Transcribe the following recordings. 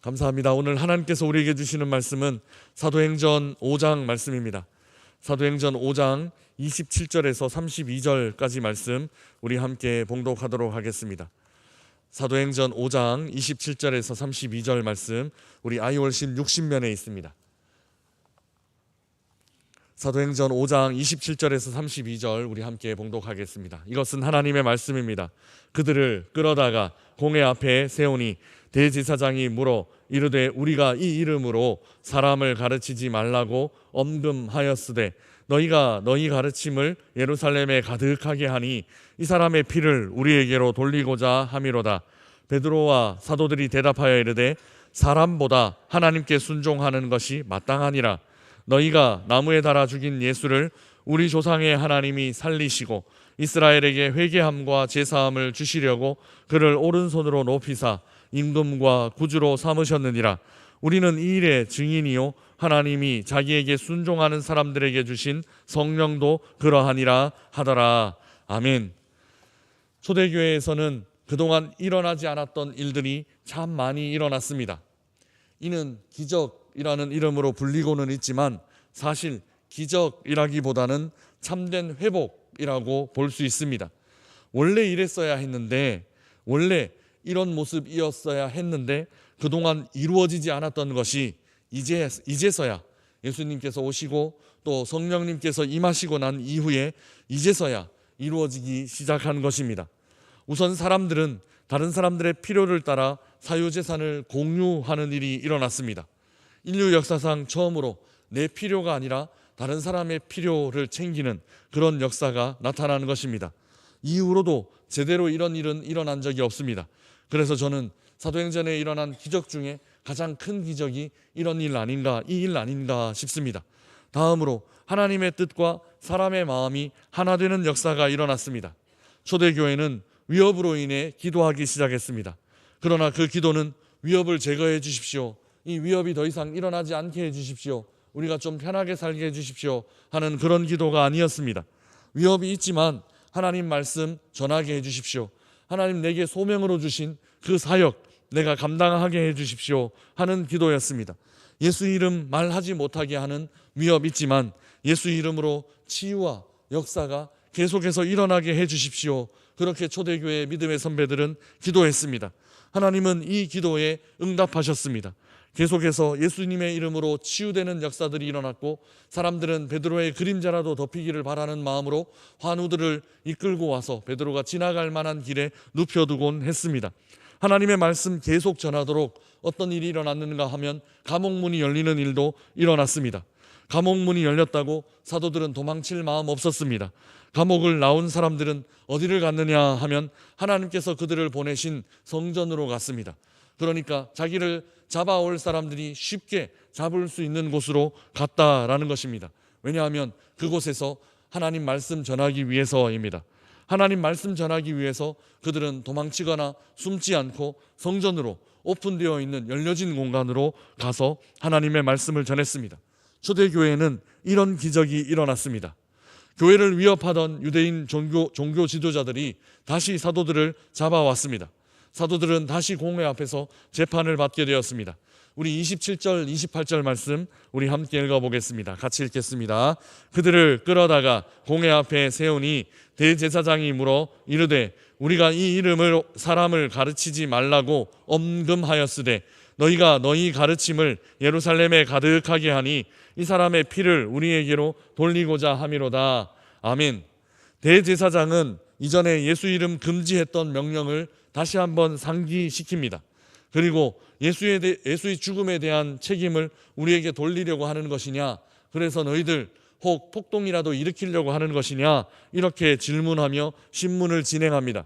감사합니다. 오늘 하나님께서 우리에게 주시는 말씀은 사도행전 5장 말씀입니다. 사도행전 5장 27절에서 32절까지 말씀 우리 함께 봉독하도록 하겠습니다. 사도행전 5장 27절에서 32절 말씀 우리 아이월신 60면에 있습니다. 사도행전 5장 27절에서 32절 우리 함께 봉독하겠습니다. 이것은 하나님의 말씀입니다. 그들을 끌어다가 공회 앞에 세우니 대제사장이 물어 이르되 우리가 이 이름으로 사람을 가르치지 말라고 엄금하였으되 너희가 너희 가르침을 예루살렘에 가득하게 하니 이 사람의 피를 우리에게로 돌리고자 함이로다. 베드로와 사도들이 대답하여 이르되 사람보다 하나님께 순종하는 것이 마땅하니라. 너희가 나무에 달아 죽인 예수를 우리 조상의 하나님이 살리시고 이스라엘에게 회개함과 제사함을 주시려고 그를 오른손으로 높이사 임금과 구주로 삼으셨느니라. 우리는 이 일의 증인이요 하나님이 자기에게 순종하는 사람들에게 주신 성령도 그러하니라 하더라. 아멘. 초대교회에서는 그동안 일어나지 않았던 일들이 참 많이 일어났습니다. 이는 기적이라는 이름으로 불리고는 있지만 사실 기적이라기보다는 참된 회복이라고 볼 수 있습니다. 원래 이랬어야 했는데, 원래 이런 모습이었어야 했는데 그동안 이루어지지 않았던 것이 이제서야 예수님께서 오시고 또 성령님께서 임하시고 난 이후에 이제서야 이루어지기 시작한 것입니다. 우선 사람들은 다른 사람들의 필요를 따라 사유재산을 공유하는 일이 일어났습니다. 인류 역사상 처음으로 내 필요가 아니라 다른 사람의 필요를 챙기는 그런 역사가 나타나는 것입니다. 이후로도 제대로 이런 일은 일어난 적이 없습니다. 그래서 저는 사도행전에 일어난 기적 중에 가장 큰 기적이 이런 일 아닌가, 이 일 아닌가 싶습니다. 다음으로 하나님의 뜻과 사람의 마음이 하나 되는 역사가 일어났습니다. 초대교회는 위협으로 인해 기도하기 시작했습니다. 그러나 그 기도는 위협을 제거해 주십시오, 이 위협이 더 이상 일어나지 않게 해 주십시오, 우리가 좀 편하게 살게 해 주십시오 하는 그런 기도가 아니었습니다. 위협이 있지만 하나님 말씀 전하게 해 주십시오, 하나님 내게 소명으로 주신 그 사역 내가 감당하게 해 주십시오 하는 기도였습니다. 예수 이름 말하지 못하게 하는 위협 있지만 예수 이름으로 치유와 역사가 계속해서 일어나게 해 주십시오. 그렇게 초대교회의 믿음의 선배들은 기도했습니다. 하나님은 이 기도에 응답하셨습니다. 계속해서 예수님의 이름으로 치유되는 역사들이 일어났고 사람들은 베드로의 그림자라도 덮이기를 바라는 마음으로 환우들을 이끌고 와서 베드로가 지나갈 만한 길에 눕혀두곤 했습니다. 하나님의 말씀 계속 전하도록 어떤 일이 일어났는가 하면 감옥문이 열리는 일도 일어났습니다. 감옥문이 열렸다고 사도들은 도망칠 마음 없었습니다. 감옥을 나온 사람들은 어디를 갔느냐 하면 하나님께서 그들을 보내신 성전으로 갔습니다. 그러니까 자기를 잡아올 사람들이 쉽게 잡을 수 있는 곳으로 갔다라는 것입니다. 왜냐하면 그곳에서 하나님 말씀 전하기 위해서입니다. 하나님 말씀 전하기 위해서 그들은 도망치거나 숨지 않고 성전으로 오픈되어 있는 열려진 공간으로 가서 하나님의 말씀을 전했습니다. 초대교회에는 이런 기적이 일어났습니다. 교회를 위협하던 유대인 종교 지도자들이 다시 사도들을 잡아왔습니다. 사도들은 다시 공회 앞에서 재판을 받게 되었습니다. 우리 27절, 28절 말씀 우리 함께 읽어보겠습니다. 같이 읽겠습니다. 그들을 끌어다가 공회 앞에 세우니 대제사장이 물어 이르되 우리가 이 이름을 사람을 가르치지 말라고 엄금하였으되 너희가 너희 가르침을 예루살렘에 가득하게 하니 이 사람의 피를 우리에게로 돌리고자 함이로다. 아멘. 대제사장은 이전에 예수 이름 금지했던 명령을 다시 한번 상기시킵니다. 그리고 예수의 죽음에 대한 책임을 우리에게 돌리려고 하는 것이냐, 그래서 너희들 혹 폭동이라도 일으키려고 하는 것이냐, 이렇게 질문하며 신문을 진행합니다.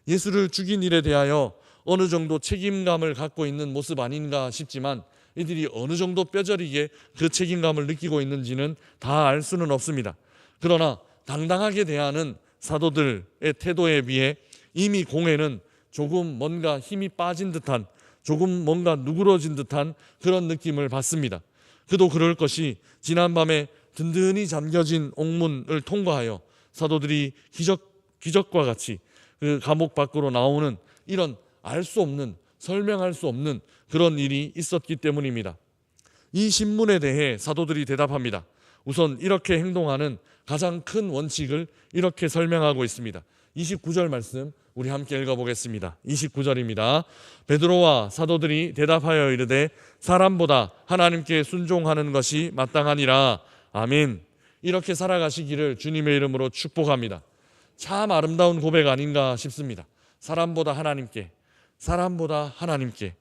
예수를 죽인 일에 대하여 어느 정도 책임감을 갖고 있는 모습 아닌가 싶지만 이들이 어느 정도 뼈저리게 그 책임감을 느끼고 있는지는 다 알 수는 없습니다. 그러나 당당하게 대하는 사도들의 태도에 비해 이미 공회는 조금 뭔가 힘이 빠진 듯한, 조금 뭔가 누그러진 듯한 그런 느낌을 받습니다. 그도 그럴 것이 지난밤에 든든히 잠겨진 옥문을 통과하여 사도들이 기적과 같이 그 감옥 밖으로 나오는 이런 알 수 없는 설명할 수 없는 그런 일이 있었기 때문입니다. 이 신문에 대해 사도들이 대답합니다. 우선 이렇게 행동하는 가장 큰 원칙을 이렇게 설명하고 있습니다. 29절 말씀 우리 함께 읽어보겠습니다. 29절입니다. 베드로와 사도들이 대답하여 이르되 사람보다 하나님께 순종하는 것이 마땅하니라. 아멘. 이렇게 살아가시기를 주님의 이름으로 축복합니다. 참 아름다운 고백 아닌가 싶습니다. 사람보다 하나님께, 사람보다 하나님께.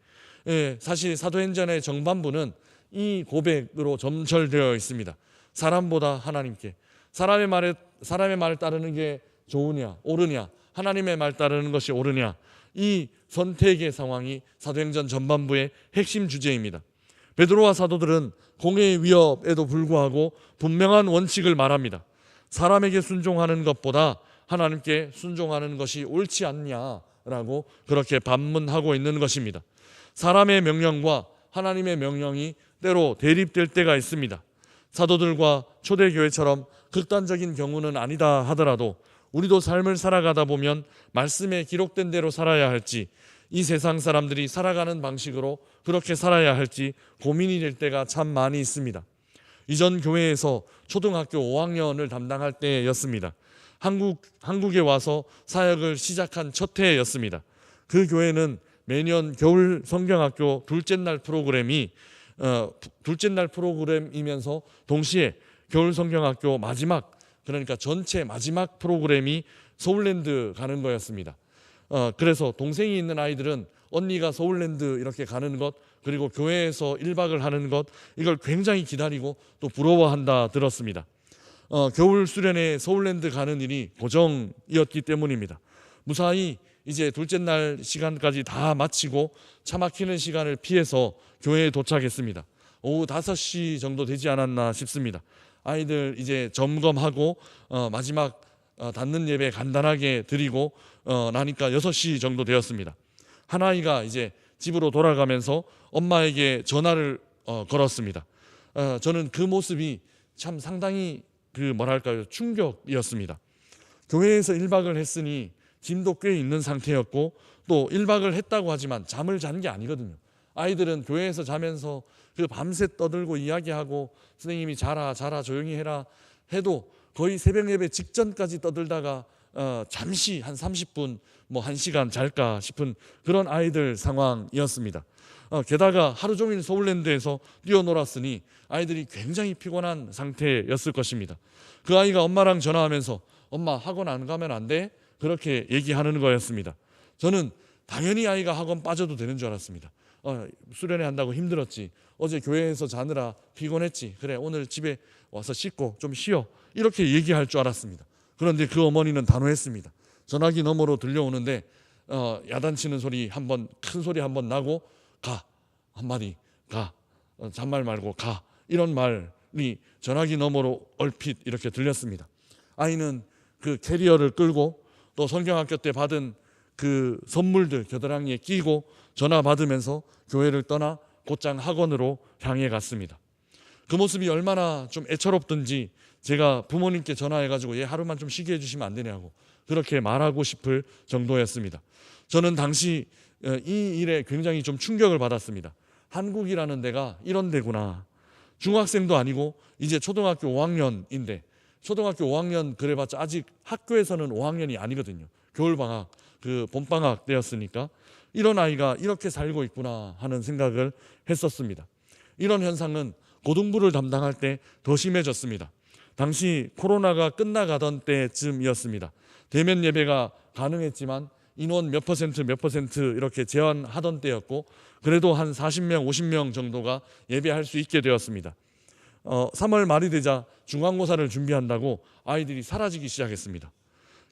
사실 사도행전의 정반부는 이 고백으로 점철되어 있습니다. 사람보다 하나님께. 사람의 말을 따르는 게 좋으냐, 옳으냐, 하나님의 말 따르는 것이 옳으냐, 이 선택의 상황이 사도행전 전반부의 핵심 주제입니다. 베드로와 사도들은 공회의 위협에도 불구하고 분명한 원칙을 말합니다. 사람에게 순종하는 것보다 하나님께 순종하는 것이 옳지 않냐라고 그렇게 반문하고 있는 것입니다. 사람의 명령과 하나님의 명령이 때로 대립될 때가 있습니다. 사도들과 초대교회처럼 극단적인 경우는 아니다 하더라도 우리도 삶을 살아가다 보면 말씀에 기록된 대로 살아야 할지, 이 세상 사람들이 살아가는 방식으로 그렇게 살아야 할지 고민이 될 때가 참 많이 있습니다. 이전 교회에서 초등학교 5학년을 담당할 때였습니다. 한국에 와서 사역을 시작한 첫 해였습니다. 그 교회는 매년 겨울 성경학교 둘째 날 프로그램이면서 동시에 겨울 성경학교 마지막, 그러니까 전체 마지막 프로그램이 서울랜드 가는 거였습니다. 그래서 동생이 있는 아이들은 언니가 서울랜드 이렇게 가는 것, 그리고 교회에서 1박을 하는 것, 이걸 굉장히 기다리고 또 부러워한다 들었습니다. 겨울 수련회 서울랜드 가는 일이 고정이었기 때문입니다. 무사히 이제 둘째 날 시간까지 다 마치고 차 막히는 시간을 피해서 교회에 도착했습니다. 오후 5시 정도 되지 않았나 싶습니다. 아이들 이제 점검하고 마지막 닫는 예배 간단하게 드리고 나니까 6시 정도 되었습니다. 한 아이가 이제 집으로 돌아가면서 엄마에게 전화를 걸었습니다. 저는 그 모습이 참 상당히 충격이었습니다. 교회에서 1박을 했으니 짐도 꽤 있는 상태였고 또 1박을 했다고 하지만 잠을 잔 게 아니거든요. 아이들은 교회에서 자면서 그 밤새 떠들고 이야기하고 선생님이 자라 조용히 해라 해도 거의 새벽 예배 직전까지 떠들다가 잠시 한 30분 뭐 1시간 잘까 싶은 그런 아이들 상황이었습니다. 게다가 하루 종일 서울랜드에서 뛰어놀았으니 아이들이 굉장히 피곤한 상태였을 것입니다. 그 아이가 엄마랑 전화하면서 엄마 학원 안 가면 안 돼? 그렇게 얘기하는 거였습니다. 저는 당연히 아이가 학원 빠져도 되는 줄 알았습니다. 수련회 한다고 힘들었지, 어제 교회에서 자느라 피곤했지, 그래 오늘 집에 와서 씻고 좀 쉬어, 이렇게 얘기할 줄 알았습니다. 그런데 그 어머니는 단호했습니다. 전화기 너머로 들려오는데 야단치는 소리 한번, 큰 소리 한번 나고 가, 한마디 가, 잔말 말고 가, 이런 말이 전화기 너머로 얼핏 이렇게 들렸습니다. 아이는 그 캐리어를 끌고 또 성경학교 때 받은 그 선물들 겨드랑이에 끼고 전화 받으면서 교회를 떠나 곧장 학원으로 향해 갔습니다. 그 모습이 얼마나 좀 애처롭든지 제가 부모님께 전화해가지고 얘 하루만 좀 쉬게 해주시면 안 되냐고 그렇게 말하고 싶을 정도였습니다. 저는 당시 이 일에 굉장히 좀 충격을 받았습니다. 한국이라는 데가 이런 데구나. 중학생도 아니고 이제 초등학교 5학년인데, 초등학교 5학년 그래봤자 아직 학교에서는 5학년이 아니거든요. 겨울방학, 그 봄방학 때였으니까 이런 아이가 이렇게 살고 있구나 하는 생각을 했었습니다. 이런 현상은 고등부를 담당할 때 더 심해졌습니다. 당시 코로나가 끝나가던 때쯤이었습니다. 대면 예배가 가능했지만 인원 몇 퍼센트 이렇게 제한하던 때였고, 그래도 한 40명 50명 정도가 예배할 수 있게 되었습니다. 3월 말이 되자 중간고사를 준비한다고 아이들이 사라지기 시작했습니다.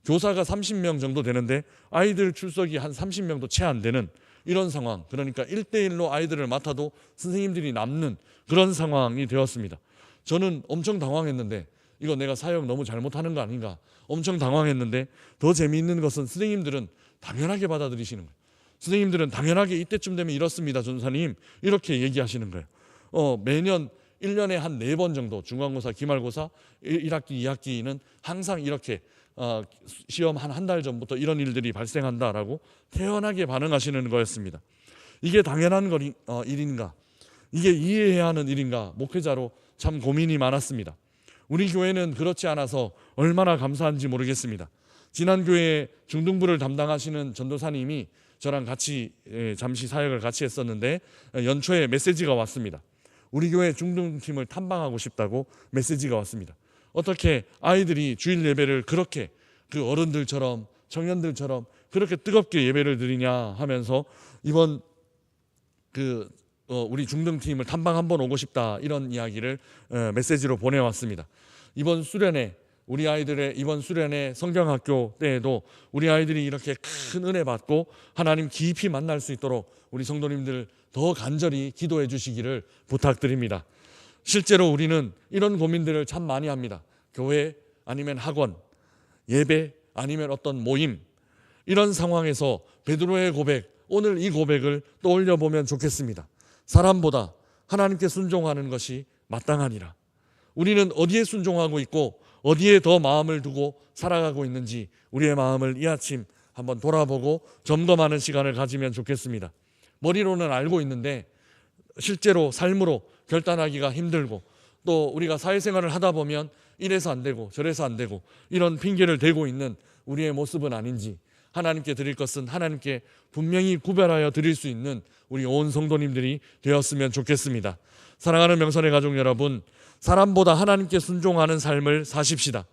교사가 30명 정도 되는데 아이들 출석이 한 30명도 채 안 되는 이런 상황, 그러니까 1대1로 아이들을 맡아도 선생님들이 남는 그런 상황이 되었습니다. 저는 엄청 당황했는데 이거 내가 사역 너무 잘못하는 거 아닌가 엄청 당황했는데, 더 재미있는 것은 선생님들은 당연하게 받아들이시는 거예요. 선생님들은 당연하게 이때쯤 되면 이렇습니다 전사님, 이렇게 얘기하시는 거예요. 매년 1년에 한 4번 정도 중간고사, 기말고사, 1학기, 2학기는 항상 이렇게 시험 한 달 전부터 이런 일들이 발생한다라고 태연하게 반응하시는 거였습니다. 이게 당연한 일인가? 이게 이해해야 하는 일인가? 목회자로 참 고민이 많았습니다. 우리 교회는 그렇지 않아서 얼마나 감사한지 모르겠습니다. 지난 교회에 중등부를 담당하시는 전도사님이 저랑 같이 잠시 사역을 같이 했었는데 연초에 메시지가 왔습니다. 우리 교회 중등팀을 탐방하고 싶다고 메시지가 왔습니다. 어떻게 아이들이 주일 예배를 그렇게 그 어른들처럼 청년들처럼 그렇게 뜨겁게 예배를 드리냐 하면서 이번 우리 중등팀을 탐방 한번 오고 싶다 이런 이야기를 메시지로 보내왔습니다. 이번 수련회 우리 아이들의 이번 수련회 성경학교 때에도 우리 아이들이 이렇게 큰 은혜 받고 하나님 깊이 만날 수 있도록 우리 성도님들 더 간절히 기도해 주시기를 부탁드립니다. 실제로 우리는 이런 고민들을 참 많이 합니다. 교회 아니면 학원, 예배 아니면 어떤 모임, 이런 상황에서 베드로의 고백, 오늘 이 고백을 떠올려 보면 좋겠습니다. 사람보다 하나님께 순종하는 것이 마땅하니라. 우리는 어디에 순종하고 있고 어디에 더 마음을 두고 살아가고 있는지 우리의 마음을 이 아침 한번 돌아보고 점검하는 시간을 가지면 좋겠습니다. 머리로는 알고 있는데 실제로 삶으로 결단하기가 힘들고, 또 우리가 사회생활을 하다 보면 이래서 안 되고 저래서 안 되고 이런 핑계를 대고 있는 우리의 모습은 아닌지, 하나님께 드릴 것은 하나님께 분명히 구별하여 드릴 수 있는 우리 온 성도님들이 되었으면 좋겠습니다. 사랑하는 명선의 가족 여러분, 사람보다 하나님께 순종하는 삶을 사십시다.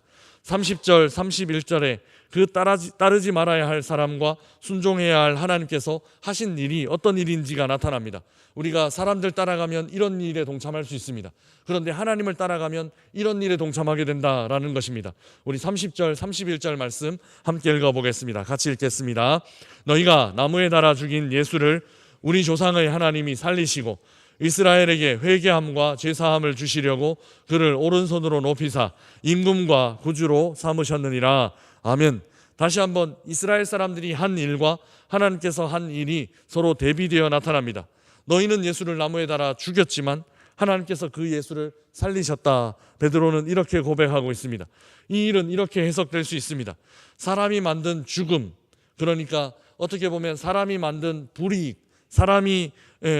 30절 31절에 그 따르지 말아야 할 사람과 순종해야 할 하나님께서 하신 일이 어떤 일인지가 나타납니다. 우리가 사람들 따라가면 이런 일에 동참할 수 있습니다. 그런데 하나님을 따라가면 이런 일에 동참하게 된다라는 것입니다. 우리 30절 31절 말씀 함께 읽어보겠습니다. 같이 읽겠습니다. 너희가 나무에 달아 죽인 예수를 우리 조상의 하나님이 살리시고 이스라엘에게 회개함과 제사함을 주시려고 그를 오른손으로 높이사 임금과 구주로 삼으셨느니라. 아멘. 다시 한번 이스라엘 사람들이 한 일과 하나님께서 한 일이 서로 대비되어 나타납니다. 너희는 예수를 나무에 달아 죽였지만 하나님께서 그 예수를 살리셨다. 베드로는 이렇게 고백하고 있습니다. 이 일은 이렇게 해석될 수 있습니다. 사람이 만든 죽음, 그러니까 어떻게 보면 사람이 만든 불이익, 사람이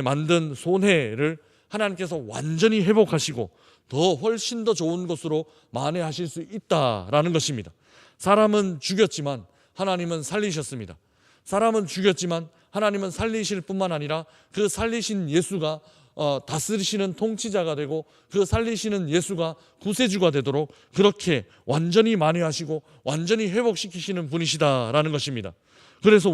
만든 손해를 하나님께서 완전히 회복하시고 더 훨씬 더 좋은 것으로 만회하실 수 있다라는 것입니다. 사람은 죽였지만 하나님은 살리셨습니다. 사람은 죽였지만 하나님은 살리실 뿐만 아니라 그 살리신 예수가 다스리시는 통치자가 되고 그 살리시는 예수가 구세주가 되도록 그렇게 완전히 만회하시고 완전히 회복시키시는 분이시다라는 것입니다. 그래서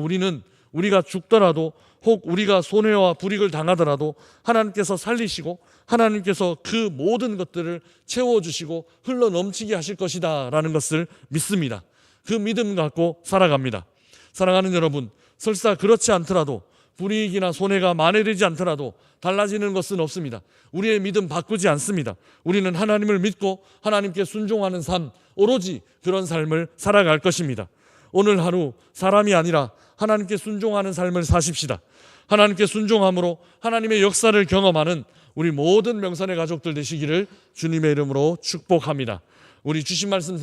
우리가 죽더라도 혹 우리가 손해와 불이익을 당하더라도 하나님께서 살리시고 하나님께서 그 모든 것들을 채워주시고 흘러넘치게 하실 것이다 라는 것을 믿습니다. 그 믿음 갖고 살아갑니다. 사랑하는 여러분, 설사 그렇지 않더라도 불이익이나 손해가 만회되지 않더라도 달라지는 것은 없습니다. 우리의 믿음 바꾸지 않습니다. 우리는 하나님을 믿고 하나님께 순종하는 삶, 오로지 그런 삶을 살아갈 것입니다. 오늘 하루 사람이 아니라 하나님께 순종하는 삶을 사십시다. 하나님께 순종함으로 하나님의 역사를 경험하는 우리 모든 명선의 가족들 되시기를 주님의 이름으로 축복합니다. 우리 주신 말씀